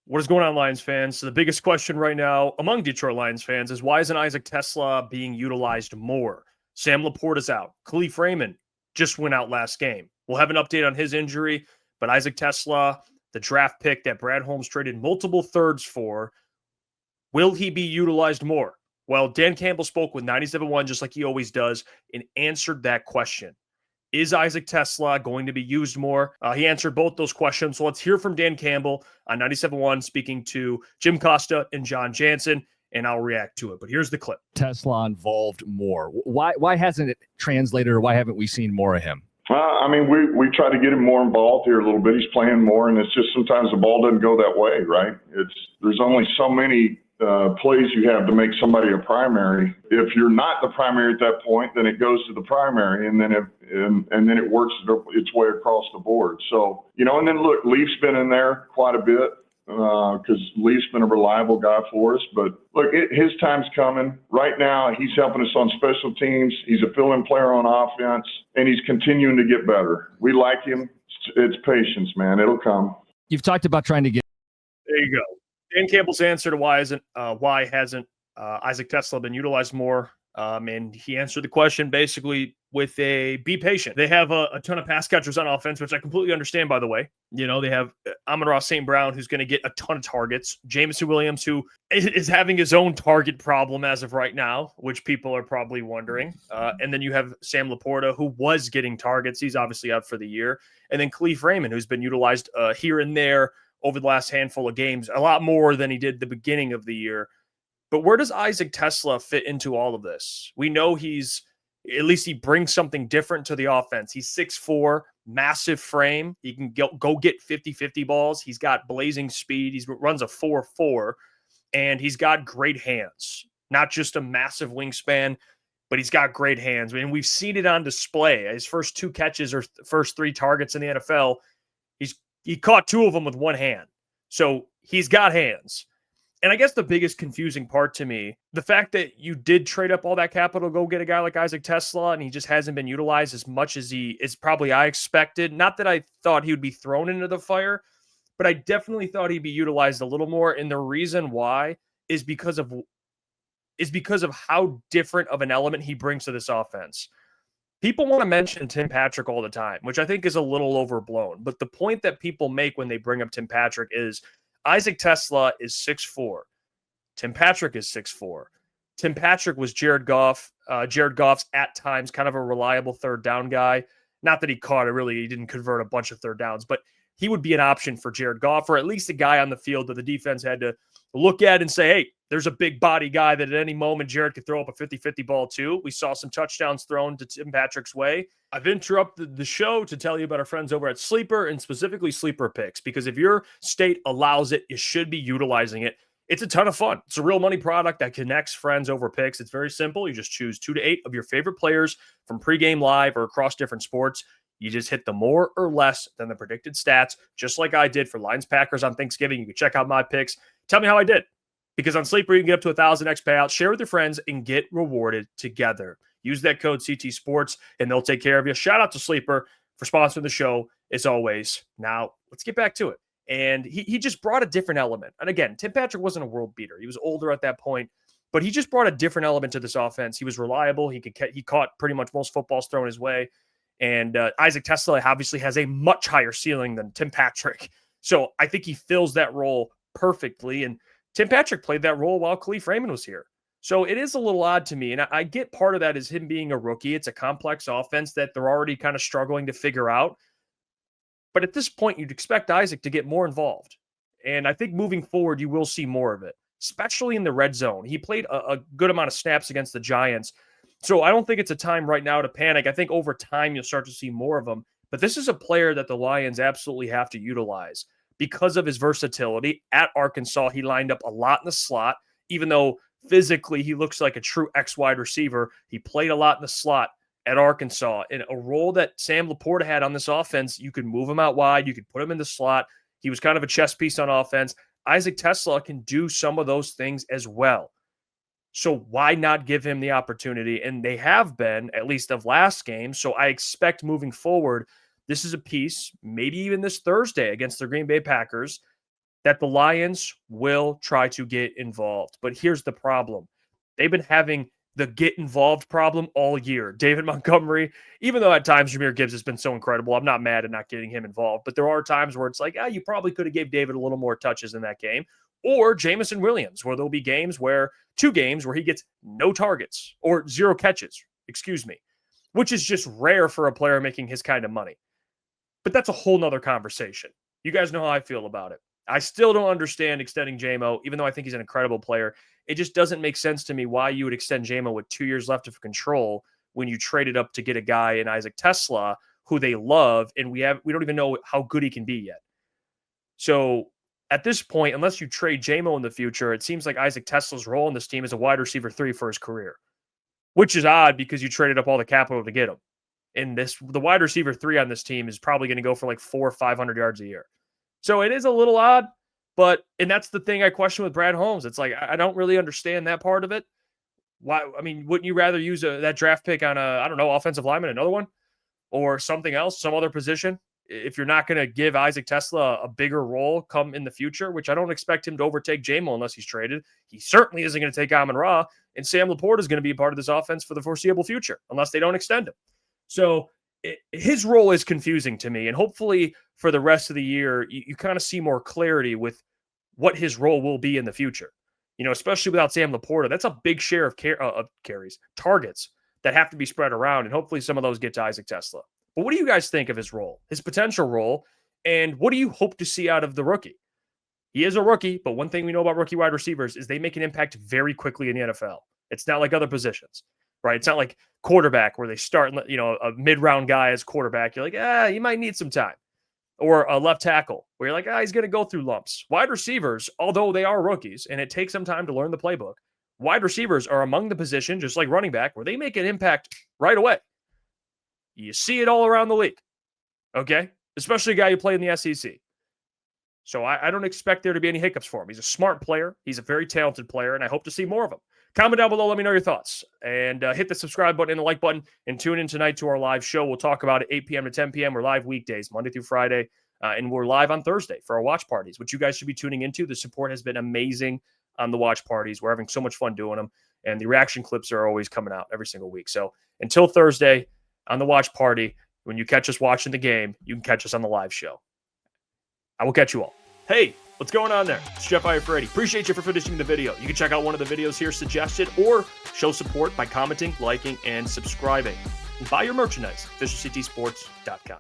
What is going on, Lions fans? So the biggest question right now among Detroit Lions fans is why isn't Isaac Teslaa being utilized more? Sam Laporta's out. Khalif Raymond just went out last game. We'll have an update on his injury, but Isaac Teslaa, the draft pick that Brad Holmes traded multiple thirds for, will he be utilized more? Well, Dan Campbell spoke with 97.1 just like he always does and answered that question. Is Isaac Teslaa going to be used more? He answered both those questions. So let's hear from Dan Campbell on 97.1 speaking to Jim Costa and John Jansen, and I'll react to it. But here's the clip. Teslaa involved more. Why hasn't it translated, or why haven't we seen more of him? We try to get him more involved here a little bit. He's playing more, and it's just sometimes the ball doesn't go that way, right? There's only so many plays you have to make somebody a primary. If you're not the primary at that point, then it goes to the primary, and then it works its way across the board. So, and then look, Leaf's been in there quite a bit because Leaf's been a reliable guy for us. But look, his time's coming. Right now, he's helping us on special teams. He's a fill-in player on offense, and he's continuing to get better. We like him. It's patience, man. It'll come. You've talked about trying to get. There you go. Dan Campbell's answer to why hasn't Isaac Teslaa been utilized more? And he answered the question basically with be patient. They have a ton of pass catchers on offense, which I completely understand, by the way. They have Amon-Ra St. Brown, who's going to get a ton of targets. Jameson Williams, who is having his own target problem as of right now, which people are probably wondering. And then you have Sam Laporta, who was getting targets. He's obviously out for the year. And then Khalif Raymond, who's been utilized here and there over the last handful of games, a lot more than he did the beginning of the year. But where does Isaac Teslaa fit into all of this? We know he brings something different to the offense. He's 6'4", massive frame. He can go get 50-50 balls. He's got blazing speed. He runs a 4.4, and he's got great hands. Not just a massive wingspan, but he's got great hands. And we've seen it on display. His first 2 catches or first 3 targets in the NFL, he caught 2 of them with one hand. So he's got hands. And I guess the biggest confusing part to me, the fact that you did trade up all that capital to go get a guy like Isaac Teslaa, and he just hasn't been utilized as much as I expected. Not that I thought he would be thrown into the fire, but I definitely thought he'd be utilized a little more. And the reason why is because of how different of an element he brings to this offense. People want to mention Tim Patrick all the time, which I think is a little overblown. But the point that people make when they bring up Tim Patrick is Isaac Teslaa is 6'4". Tim Patrick is 6'4". Tim Patrick was Jared Goff's at times kind of a reliable third down guy. Not that he didn't convert a bunch of third downs, but he would be an option for Jared Goff, or at least a guy on the field that the defense had to look at and say, hey, there's a big body guy that at any moment Jared could throw up a 50-50 ball too. We saw some touchdowns thrown to Tim Patrick's way. I've interrupted the show to tell you about our friends over at Sleeper, and specifically Sleeper Picks, because if your state allows it, you should be utilizing it. It's a ton of fun. It's a real money product that connects friends over picks. It's very simple. You just choose 2 to 8 of your favorite players from pregame live or across different sports. You just hit the more or less than the predicted stats, just like I did for Lions Packers on Thanksgiving. You can check out my picks. Tell me how I did. Because on Sleeper, you can get up to 1,000x payout, share with your friends, and get rewarded together. Use that code CT Sports, and they'll take care of you. Shout out to Sleeper for sponsoring the show, as always. Now, let's get back to it. And he just brought a different element. And again, Tim Patrick wasn't a world beater. He was older at that point, but he just brought a different element to this offense. He was reliable. He caught pretty much most footballs thrown his way. And Isaac Teslaa obviously has a much higher ceiling than Tim Patrick. So I think he fills that role perfectly. And Tim Patrick played that role while Khalif Raymond was here. So it is a little odd to me. And I get part of that is him being a rookie. It's a complex offense that they're already kind of struggling to figure out. But at this point, you'd expect Isaac to get more involved. And I think moving forward, you will see more of it, especially in the red zone. He played a good amount of snaps against the Giants. So I don't think it's a time right now to panic. I think over time, you'll start to see more of him. But this is a player that the Lions absolutely have to utilize because of his versatility. At Arkansas, he lined up a lot in the slot, even though physically he looks like a true X wide receiver. He played a lot in the slot at Arkansas, in a role that Sam Laporta had on this offense. You could move him out wide. You could put him in the slot. He was kind of a chess piece on offense. Isaac Teslaa can do some of those things as well. So why not give him the opportunity? And they have been, at least of last game. So I expect moving forward, this is a piece, maybe even this Thursday against the Green Bay Packers, that the Lions will try to get involved. But here's the problem. They've been having the get involved problem all year. David Montgomery, even though at times Jahmyr Gibbs has been so incredible, I'm not mad at not getting him involved. But there are times where it's like, you probably could have gave David a little more touches in that game. Or Jamison Williams, where there'll be two games where he gets no targets or 0 catches, which is just rare for a player making his kind of money. But that's a whole nother conversation. You guys know how I feel about it. I still don't understand extending J-Mo, even though I think he's an incredible player. It just doesn't make sense to me why you would extend J-Mo with 2 years left of control when you traded up to get a guy in Isaac Teslaa who they love, and we don't even know how good he can be yet. So at this point, unless you trade J-Mo in the future, it seems like Isaac Teslaa's role in this team is a wide receiver 3 for his career, which is odd because you traded up all the capital to get him. And the wide receiver 3 on this team is probably going to go for like 400 or 500 yards a year. So it is a little odd, and that's the thing I question with Brad Holmes. It's like, I don't really understand that part of it. Why? I mean, wouldn't you rather use that draft pick on offensive lineman, another one, or something else, some other position? If you're not going to give Isaac Teslaa a bigger role come in the future, which I don't expect him to overtake J-Mo unless he's traded. He certainly isn't going to take Amon-Ra, and Sam Laporta is going to be a part of this offense for the foreseeable future unless they don't extend him. So his role is confusing to me, and hopefully for the rest of the year, you kind of see more clarity with what his role will be in the future. Especially without Sam Laporta, that's a big share of carries, targets that have to be spread around, and hopefully some of those get to Isaac Teslaa. But what do you guys think of his role, his potential role, and what do you hope to see out of the rookie? He is a rookie, but one thing we know about rookie wide receivers is they make an impact very quickly in the NFL. It's not like other positions, right? It's not like quarterback where they start, a mid-round guy as quarterback. You're like, you might need some time. Or a left tackle where you're like, he's going to go through lumps. Wide receivers, although they are rookies and it takes some time to learn the playbook, wide receivers are among the position, just like running back, where they make an impact right away. You see it all around the league, okay? Especially a guy who played in the SEC. So I don't expect there to be any hiccups for him. He's a smart player. He's a very talented player, and I hope to see more of him. Comment down below. Let me know your thoughts. And hit the subscribe button and the like button, and tune in tonight to our live show. We'll talk about it 8 p.m. to 10 p.m. We're live weekdays, Monday through Friday, and we're live on Thursday for our watch parties, which you guys should be tuning into. The support has been amazing on the watch parties. We're having so much fun doing them, and the reaction clips are always coming out every single week. So until Thursday on the watch party, when you catch us watching the game, you can catch us on the live show. I will catch you all. Hey, what's going on there? It's Jeff Iafrate. Appreciate you for finishing the video. You can check out one of the videos here suggested or show support by commenting, liking, and subscribing. And buy your merchandise, FisherCTSports.com.